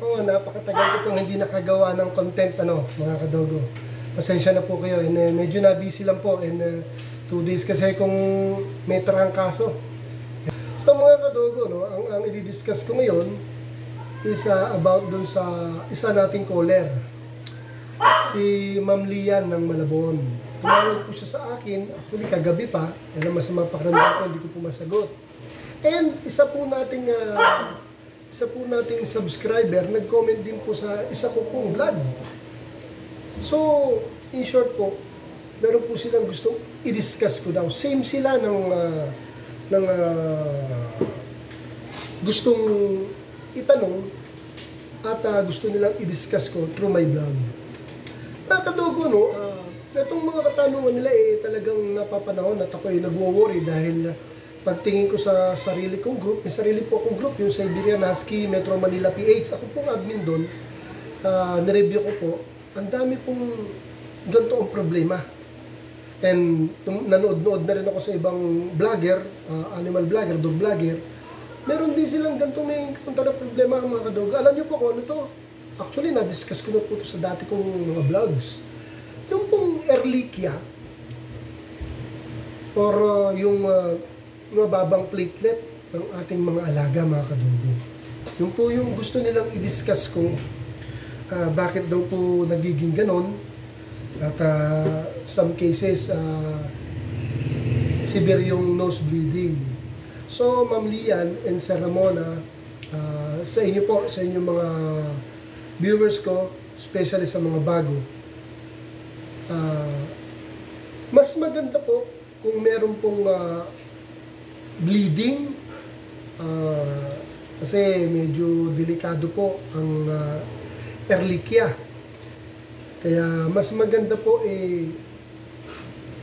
Nako, napakatagal ko pong hindi nakagawa ng content, mga kadogo. Pasensya na po kayo. And, medyo na-busy lang po. And 2 days kasi kung may trangkaso. So mga kadogo, ang i-discuss ko ngayon is about dun sa isa nating caller. Si Ma'am Lian ng Malabon. Tumawag po siya sa akin, actually kagabi pa, alam masama pakiramdam ko, hindi ko po masagot. And isa po nating subscriber, nag-comment din po sa isa ko pong vlog. So, in short po, meron po silang gustong i-discuss ko daw. Same sila ng gustong itanong at gusto nilang i-discuss ko through my vlog. Nakadogo, itong mga katanungan nila talagang napapanahon at ako'y nagwo-worry dahil pagtingin ko sa sarili kong group, may sarili po akong group, yung Siberian Husky Metro Manila PH. Ako pong admin doon, nireview ko po, ang dami pong ganito ang problema. And nanood-nood na rin ako sa ibang vlogger, animal vlogger, dog vlogger. Meron din silang ganitong may kontra na problema mga kadoga. Alam niyo po kung ano to? Actually, na-discuss ko na po ito sa dati kong mga vlogs. Yung pong Ehrlichia, or yung mababang platelet ng ating mga alaga, mga kadugo. Yung po yung gusto nilang i-discuss ko, bakit daw po nagiging ganon, at some cases, severe yung nose bleeding. So, Ma'am Lian and Sir Ramona, sa inyo po, sa inyong mga viewers ko, especially sa mga bago, mas maganda po kung meron pong bleeding, kasi medyo delikado po ang Ehrlichia. Kaya mas maganda po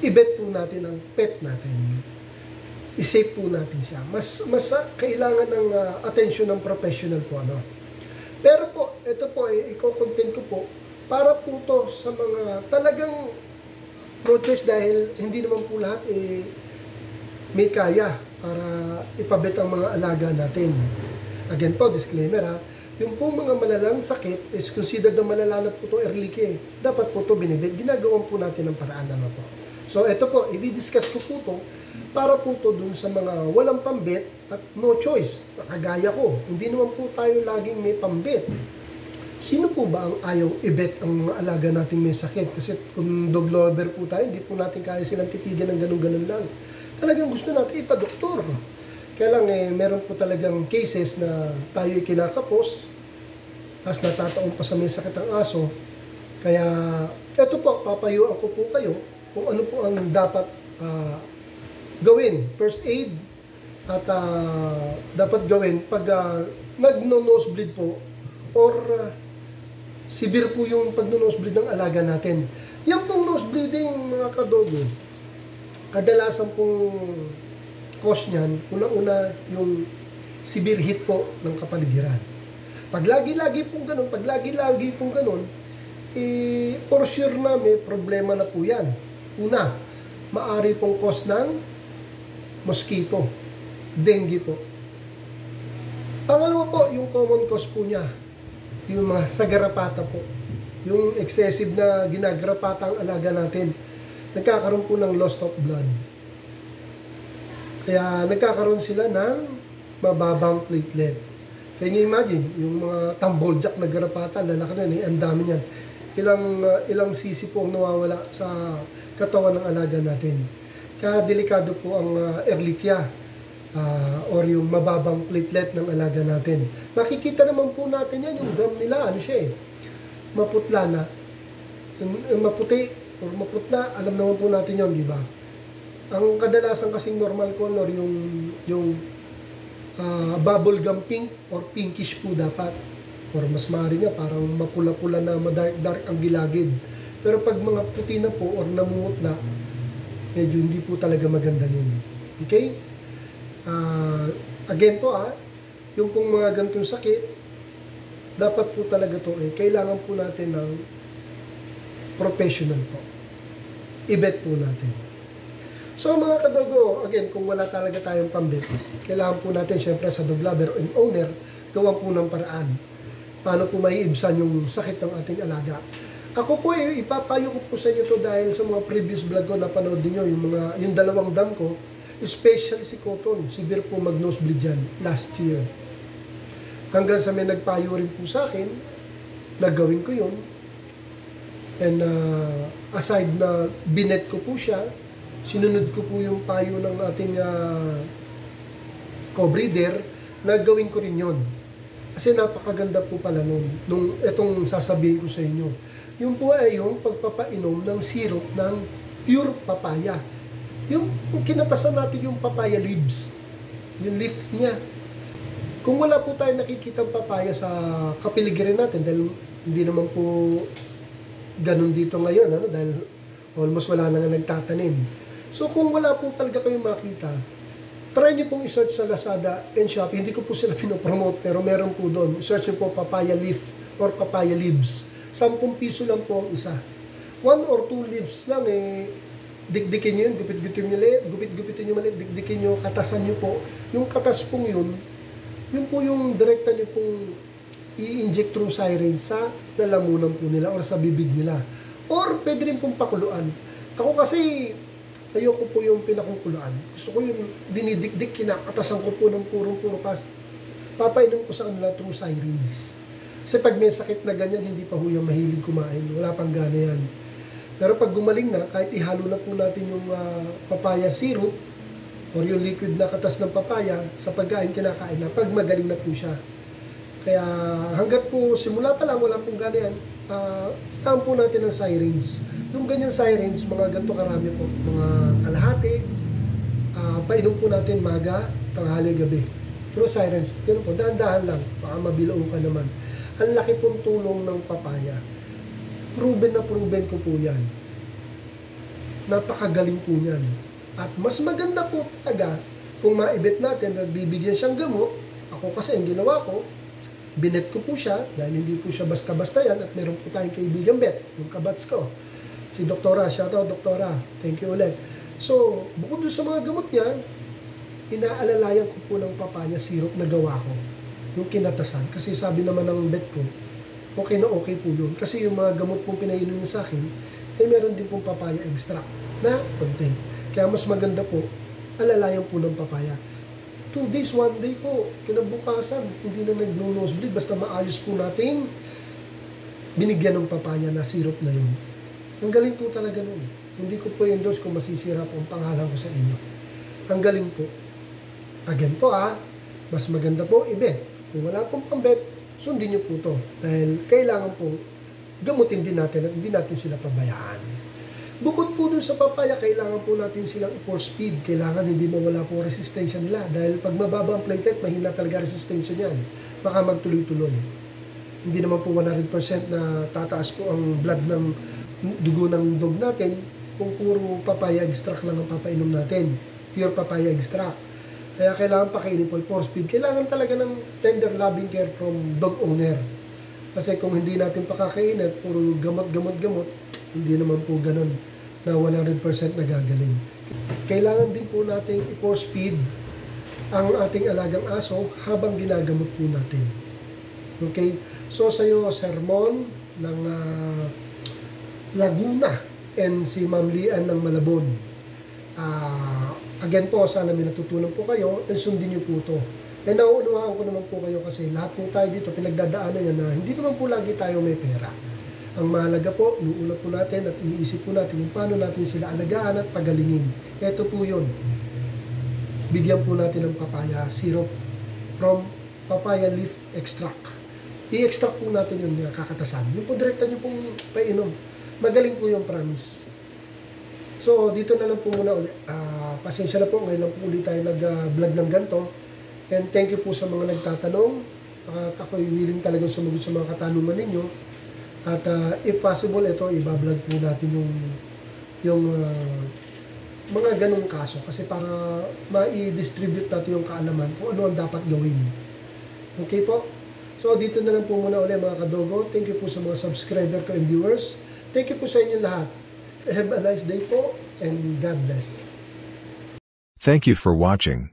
i-vet po natin ang pet natin. I-save po natin siya. Mas kailangan ng attention ng professional po. Pero po, ito po, i-content ko po, para po to sa mga talagang no choice dahil hindi naman po lahat may kaya para ipabet ang mga alaga natin. Again po, disclaimer yung pong mga malalang sakit is considered na malala na po ito Ehrlichia. Dapat po ito binibet. Ginagawan po natin ng paraan po. So ito po, i-discuss ko po ito para po ito dun sa mga walang pambet at no choice. Nakagaya ko, hindi naman po tayo laging may pambet. Sino po ba ang ayaw i-vet ang mga alaga nating may sakit? Kasi kung dog lover po tayo, hindi po natin kaya silang titigan ng ganun-ganun lang. Talagang gusto natin ipa-doktor. Kaya lang meron po talagang cases na tayo'y kinakapos, tapos natataon pa sa may sakit ang aso. Kaya ito po, papayuan ko po kayo kung ano po ang dapat gawin. First aid at dapat gawin pag nag-nosebleed po or severe po yung pag-nosebleed ng alaga natin. Yan pong nosebleeding mga kadogo, kadalasan pong cause niyan, unang-una yung severe heat po ng kapaligiran. Pag lagi-lagi pong ganun, for sure na may problema na po yan. Una, maari pong cause ng mosquito, dengue po. Pangalawa po, yung common cause po niya, yung mga sagarapata po. Yung excessive na ginagarapata ang alaga natin. Nagkakaroon po ng loss of blood. Kaya nagkakaroon sila ng mababang platelet. Can you imagine, yung mga tambol-jack na garapata, lalaki na, ang dami niyan. Ilang sisi po ang nawawala sa katawan ng alaga natin. Kaya delikado po ang Ehrlichia or yung mababang platelet ng alaga natin. Makikita naman po natin yan, yung gum nila, maputla na. Yung maputi or maputla, alam naman po natin yun, di ba? Ang kadalasan kasing normal color yung bubble gum pink or pinkish po dapat. Or mas maaari nga parang mapula-pula na dark ang gilagid. Pero pag mga puti na po or namumutla, medyo hindi po talaga maganda yun. Okay? Again po yung pong mga ganitong sakit, dapat po talaga to kailangan po natin ng professional po. I-vet po natin. So mga kadogo, again, kung wala talaga tayong pambit, kailangan po natin syempre sa dog lover and owner, gawan po ng paraan. paano po maiibsan yung sakit ng ating alaga. Ako po ipapayo ko po sa inyo to dahil sa mga previous vlog ko napanood niyo yung dalawang dam ko, especially si Cotton, severe po mag-nosebleed yan last year. Hanggang sa may nagpayo rin po sa akin, nagawin ko yun. And aside na binet ko po siya, sinunod ko po yung payo ng ating co-breeder, nagawin ko rin yun. Kasi napakaganda po pala nung itong sasabihin ko sa inyo. Yung po ay yung pagpapainom ng syrup ng pure papaya. Yung kinatasan natin yung papaya leaves, yung leaf niya. Kung wala po tayo nakikitang papaya sa kapiligiran natin, dahil hindi naman po ganun dito ngayon, dahil almost wala na nga nagtatanim. So kung wala po talaga kayong makita, try nyo pong i-search sa Lazada and Shopee. Hindi ko po sila pinopromote, pero meron po doon. Search nyo po papaya leaf or papaya leaves. 10 piso lang po ang isa. 1 or 2 leaves lang dikdikin nyo yun, gupit-gupitin nyo maliit, dikdikin nyo, katasan nyo po. Yung katas pong yun po yung direkta nyo pong i-inject through syringe sa lalamunan po nila or sa bibig nila. Or pwede rin pong pakuluan. Ako kasi ayoko po yung pinakukuluan. Gusto ko yung dinidikdik, kinakatasan ko po ng puro papainom ko sa kanila through syringe. Kasi pag may sakit na ganyan, hindi pa huyang mahilig kumain. Wala pang gana yan. Pero pag gumaling na, kahit ihalo na po natin yung papaya syrup or yung liquid na katas ng papaya sa pagkain kinakain na, pag magaling na po siya. Kaya hanggat po simula pa lang, wala pong gana yan, taon po natin ng syringe. Yung ganyan syringe, mga ganito karami po, mga kalahati, painom po natin maga, tanghali, gabi. Pero syringe, ganun po, dahan-dahan lang, baka mabilao ka naman. Ang laki pong tulong ng papaya. Proven na proven ko po yan. Napakagaling po yan. At mas maganda po talaga kung maibit natin at bibigyan siyang gamot. Ako kasi ang ginawa ko, binet ko po siya dahil hindi po siya basta-basta yan at meron po tayong kaibigan bet, yung kabats ko. Si Doktora, shoutout Doktora, thank you ulit. So, bukod doon sa mga gamot niya, inaalalayan ko po ng papaya syrup na gawa ko. Yung kinatasan. Kasi sabi naman ng bet ko, okay na okay po yun. Kasi yung mga gamot pong pinainom niya sa akin, meron din pong papaya extract na content. Kaya mas maganda po, alalayan po ng papaya. 2 days, 1 day po, kinabukasan, hindi na nag-nosebleed, basta maayos po natin binigyan ng papaya na syrup na yun. Ang galing po talaga nun. Hindi ko po endorse kung masisira po ang pangalan ko sa inyo. Ang galing po. Again po mas maganda po i-bet. Kung wala pong pang-bet, sundin niyo po to. Dahil kailangan po gamutin din natin at hindi natin sila pabayaan. Bukod po dun sa papaya, kailangan po natin silang i-force feed. Kailangan hindi mawala po resistensya nila. Dahil pag mababa ang platelet, mahina talaga resistensya niyan. Baka magtuloy-tuloy. Hindi naman po 100% na tataas po ang blood ng dugo ng dog natin kung puro papaya extract lang ang papainom natin. Pure papaya extract. Kaya kailangan pakainin po i-force feed. Kailangan talaga ng tender loving care from dog owner. Kasi kung hindi natin pakakainin at puro gamot, hindi naman po ganun na 100% nagagaling. Kailangan din po natin i-force feed ang ating alagang aso habang ginagamot po natin. Okay? So sa'yo, sermon ng Laguna and si Ma'am Lian ng Malabon. Again po, sana may natutunan po kayo and sundin niyo po ito. And nauunawaan ko naman po kayo kasi lahat po tayo dito pinagdadaanan niya na hindi naman po lagi tayo may pera. Ang mahalaga po, inuuna po natin at iniisip po natin kung paano natin sila alagaan at pagalingin. Ito po yun. Bigyan po natin ng papaya syrup from papaya leaf extract. I-extract po natin yung kakatasan. Yung po direkta nyo pong painom. Magaling po yung promise. So, dito na lang po muna ulit. Pasensya na po, ngayon lang po ulit tayo nag-vlog ng ganito. And thank you po sa mga nagtatanong. At ako'y willing talagang sumagot sa mga katanungan ninyo. At if possible, ito, ibablog po natin yung mga ganong kaso. Kasi para ma-distribute natin yung kaalaman kung ano ang dapat gawin. Okay po? So, dito na lang po muna ulit mga kadogo. Thank you po sa mga subscriber ko and viewers. Thank you po sa inyo lahat. Have a nice day po and God bless. Thank you for watching.